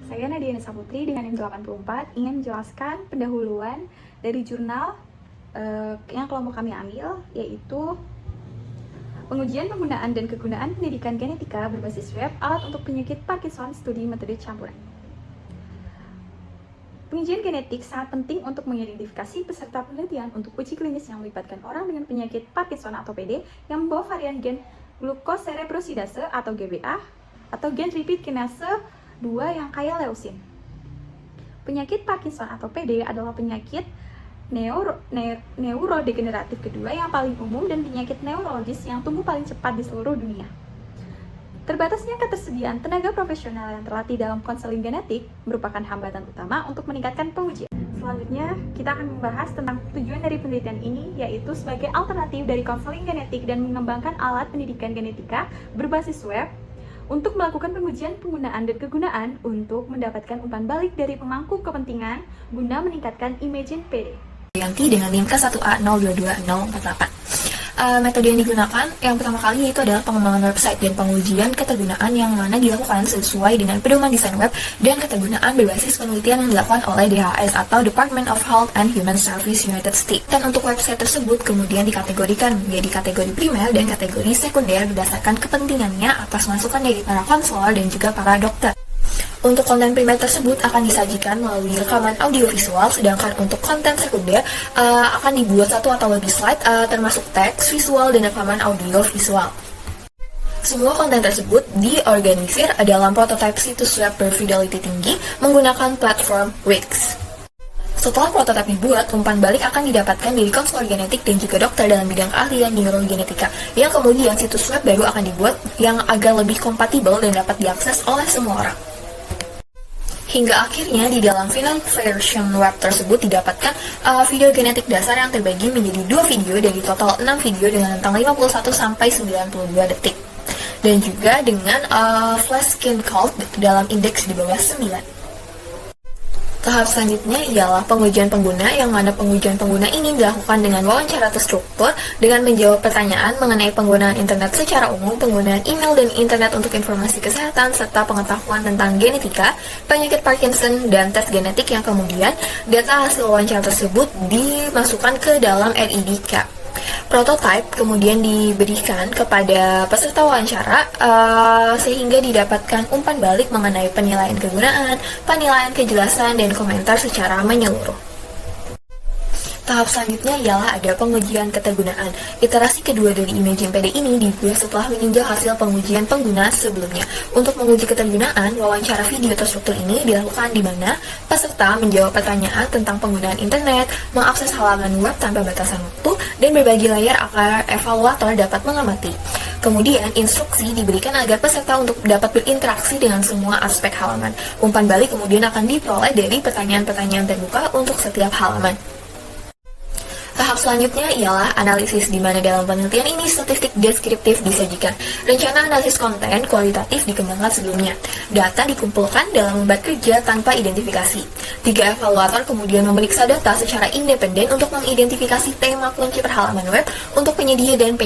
Saya Nadia Nisa Putri dengan NIM 84 ingin menjelaskan pendahuluan dari jurnal yang kelompok kami ambil, yaitu pengujian penggunaan dan kegunaan pendidikan genetika berbasis web alat untuk penyakit Parkinson studi metode campuran. Pengujian genetik sangat penting untuk mengidentifikasi peserta penelitian untuk uji klinis yang melibatkan orang dengan penyakit Parkinson atau PD yang membawa varian gen glukoserebrosidase atau GBA atau gen repeat kinase 2 yang kaya leusin. Penyakit Parkinson atau PD adalah penyakit neurodegeneratif kedua yang paling umum dan penyakit neurologis yang tumbuh paling cepat di seluruh dunia. Terbatasnya ketersediaan tenaga profesional yang terlatih dalam konseling genetik merupakan hambatan utama untuk meningkatkan pengujian. Selanjutnya, kita akan membahas tentang tujuan dari penelitian ini, yaitu sebagai alternatif dari konseling genetik dan mengembangkan alat pendidikan genetika berbasis web untuk melakukan pengujian penggunaan dan kegunaan untuk mendapatkan umpan balik dari pemangku kepentingan guna meningkatkan imaging PD. Yanti dengan NIM K1A022048. Metode yang digunakan yang pertama kali yaitu adalah pengembangan website dan pengujian ketergunaan yang mana dilakukan sesuai dengan pedoman desain web dan ketergunaan berbasis penelitian yang dilakukan oleh DHS atau Department of Health and Human Services United States. Dan untuk website tersebut kemudian dikategorikan menjadi kategori primer dan kategori sekunder berdasarkan kepentingannya atas masukan dari para konselor dan juga para dokter. Untuk konten primer tersebut akan disajikan melalui rekaman audiovisual, sedangkan untuk konten sekunder akan dibuat satu atau lebih slide termasuk teks, visual, dan rekaman audiovisual. Semua konten tersebut diorganisir dalam prototipe situs web berfidelity tinggi menggunakan platform Wix. Setelah prototipe dibuat, umpan balik akan didapatkan dari konselor genetik dan juga dokter dalam bidang keahlian neurogenetika, yang kemudian situs web baru akan dibuat yang agar lebih kompatibel dan dapat diakses oleh semua orang. Hingga akhirnya di dalam final version web tersebut didapatkan video genetik dasar yang terbagi menjadi 2 video dari total 6 video dengan rentang 51 sampai 92 detik. Dan juga dengan flash scan count dalam indeks di bawah 9. Tahap selanjutnya ialah pengujian pengguna, yang mana pengujian pengguna ini dilakukan dengan wawancara terstruktur dengan menjawab pertanyaan mengenai penggunaan internet secara umum, penggunaan email dan internet untuk informasi kesehatan, serta pengetahuan tentang genetika, penyakit Parkinson, dan tes genetik yang kemudian data hasil wawancara tersebut dimasukkan ke dalam RIDK. Prototype kemudian diberikan kepada peserta wawancara sehingga didapatkan umpan balik mengenai penilaian kegunaan, penilaian kejelasan, dan komentar secara menyeluruh. Tahap selanjutnya ialah ada pengujian ketergunaan. Iterasi kedua dari imaging PD ini dibuat setelah meninjau hasil pengujian pengguna sebelumnya. Untuk menguji ketergunaan, wawancara video terstruktur ini dilakukan di mana peserta menjawab pertanyaan tentang penggunaan internet, mengakses halaman web tanpa batasan waktu, dan berbagi layar agar evaluator dapat mengamati. Kemudian, instruksi diberikan agar peserta untuk dapat berinteraksi dengan semua aspek halaman. Umpan balik kemudian akan diperoleh dari pertanyaan-pertanyaan terbuka untuk setiap halaman. Tahap selanjutnya ialah analisis, di mana dalam penelitian ini statistik deskriptif disajikan. Rencana analisis konten kualitatif dikembangkan sebelumnya. Data dikumpulkan dalam lembar kerja tanpa identifikasi. 3 evaluator kemudian memeriksa data secara independen untuk mengidentifikasi tema kunci per halaman web untuk penyedia dan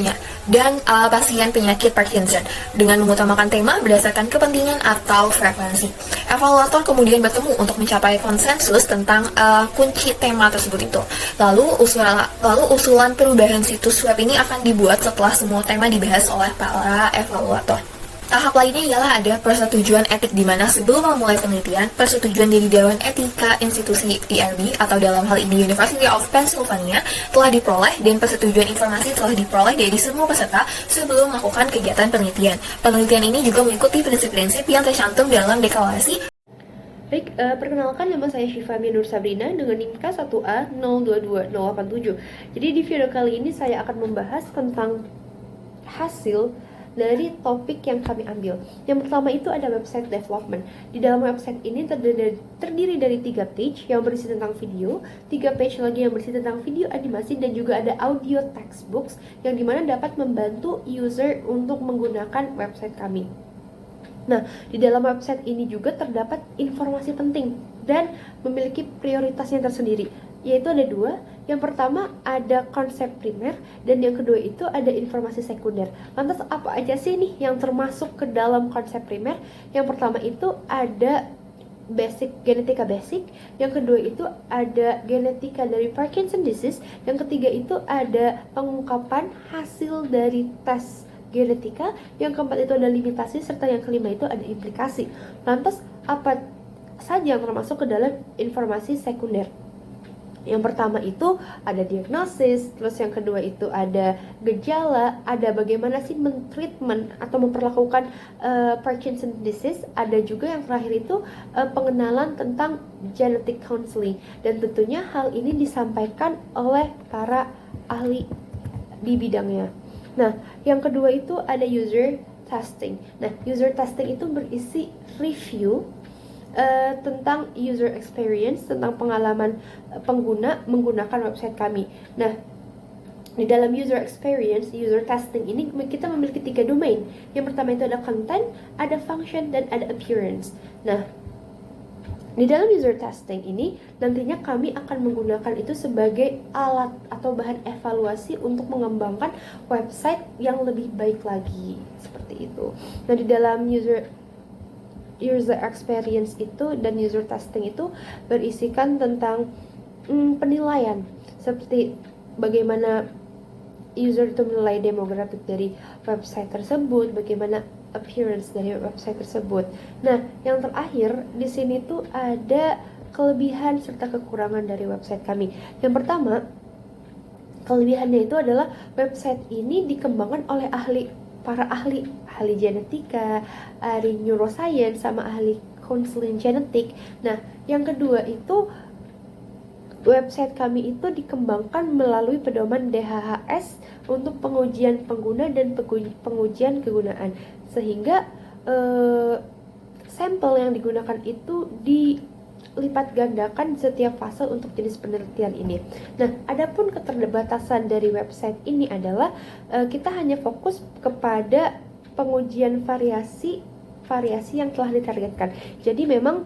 pasien penyakit Parkinson dengan mengutamakan tema berdasarkan kepentingan atau frekuensi. Evaluator kemudian bertemu untuk mencapai konsensus tentang kunci tema tersebut itu. Lalu usulan perubahan situs web ini akan dibuat setelah semua tema dibahas oleh para evaluator. Tahap lainnya ialah ada persetujuan etik, di mana sebelum memulai penelitian, persetujuan dari Dewan Etika Institusi IRB atau dalam hal ini University of Pennsylvania telah diperoleh, dan persetujuan informasi telah diperoleh dari semua peserta sebelum melakukan kegiatan penelitian. Penelitian ini juga mengikuti prinsip-prinsip yang tercantum dalam deklarasi. Baik, perkenalkan, nama saya Syifa Nur Sabrina dengan NIM K1A022087. Jadi di video kali ini saya akan membahas tentang hasil dari topik yang kami ambil. Yang pertama itu ada website development. Di dalam website ini terdiri dari 3 page yang berisi tentang video, 3 page lagi yang berisi tentang video animasi, dan juga ada audio textbooks yang dimana dapat membantu user untuk menggunakan website kami. Nah, di dalam website ini juga terdapat informasi penting dan memiliki prioritasnya tersendiri, yaitu ada 2. Yang pertama ada konsep primer, dan yang kedua itu ada informasi sekunder. Lantas apa aja sih nih yang termasuk ke dalam konsep primer? Yang pertama itu ada genetika basic, yang kedua itu ada genetika dari Parkinson disease, yang ketiga itu ada pengungkapan hasil dari tes genetika, yang keempat itu ada limitasi, serta yang kelima itu ada implikasi. Lantas apa saja yang termasuk ke dalam informasi sekunder? Yang pertama itu ada diagnosis, terus yang kedua itu ada gejala, ada bagaimana sih mentreatment atau memperlakukan Parkinson disease, ada juga yang terakhir itu pengenalan tentang genetic counseling, dan tentunya hal ini disampaikan oleh para ahli di bidangnya. Nah, yang kedua itu ada user testing. Nah, user testing itu berisi review tentang user experience, tentang pengalaman pengguna menggunakan website kami. Nah, di dalam user experience, user testing ini kita memiliki 3 domain. Yang pertama itu ada content, ada function, dan ada appearance. Nah, di dalam user testing ini nantinya kami akan menggunakan itu sebagai alat atau bahan evaluasi untuk mengembangkan website yang lebih baik lagi, seperti itu. Nah, di dalam user experience itu dan user testing itu berisikan tentang penilaian, seperti bagaimana user itu menilai demografik dari website tersebut, bagaimana appearance dari website tersebut. Nah, yang terakhir di sini tuh ada kelebihan serta kekurangan dari website kami. Yang pertama, kelebihannya itu adalah website ini dikembangkan oleh para ahli genetika, ahli neuroscience, sama ahli counseling genetik. Nah, yang kedua itu website kami itu dikembangkan melalui pedoman DHHS untuk pengujian pengguna dan pengujian kegunaan, sehingga sampel yang digunakan itu dilipat gandakan setiap fase untuk jenis penelitian ini. Nah, adapun keterbatasan dari website ini adalah kita hanya fokus kepada pengujian variasi yang telah ditargetkan. Jadi memang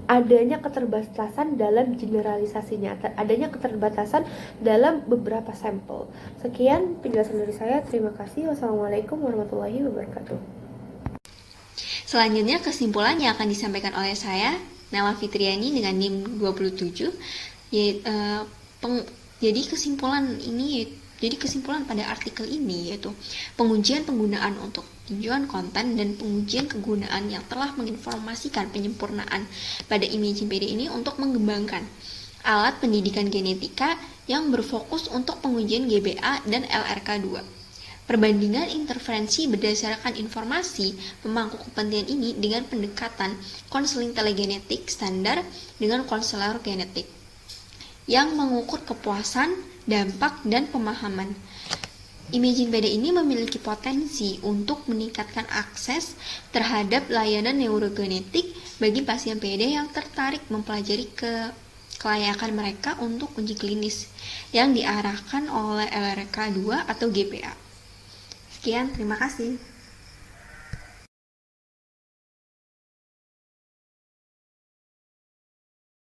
adanya keterbatasan dalam generalisasinya, adanya keterbatasan dalam beberapa sampel. Sekian penjelasan dari saya. Terima kasih. Wassalamualaikum warahmatullahi wabarakatuh. Selanjutnya kesimpulan yang akan disampaikan oleh saya, Nela Fitriani dengan NIM 27. Jadi kesimpulan pada artikel ini yaitu pengujian penggunaan untuk tinjauan konten dan pengujian kegunaan yang telah menginformasikan penyempurnaan pada Imagine PD ini untuk mengembangkan alat pendidikan genetika yang berfokus untuk pengujian GBA dan LRK2. Perbandingan interferensi berdasarkan informasi pemangku kepentingan ini dengan pendekatan konseling telegenetik standar dengan konselor genetik yang mengukur kepuasan, dampak, dan pemahaman. Imagine PD ini memiliki potensi untuk meningkatkan akses terhadap layanan neurogenetik bagi pasien PD yang tertarik mempelajari kelayakan mereka untuk uji klinis yang diarahkan oleh LRK2 atau GPA. Sekian, terima kasih.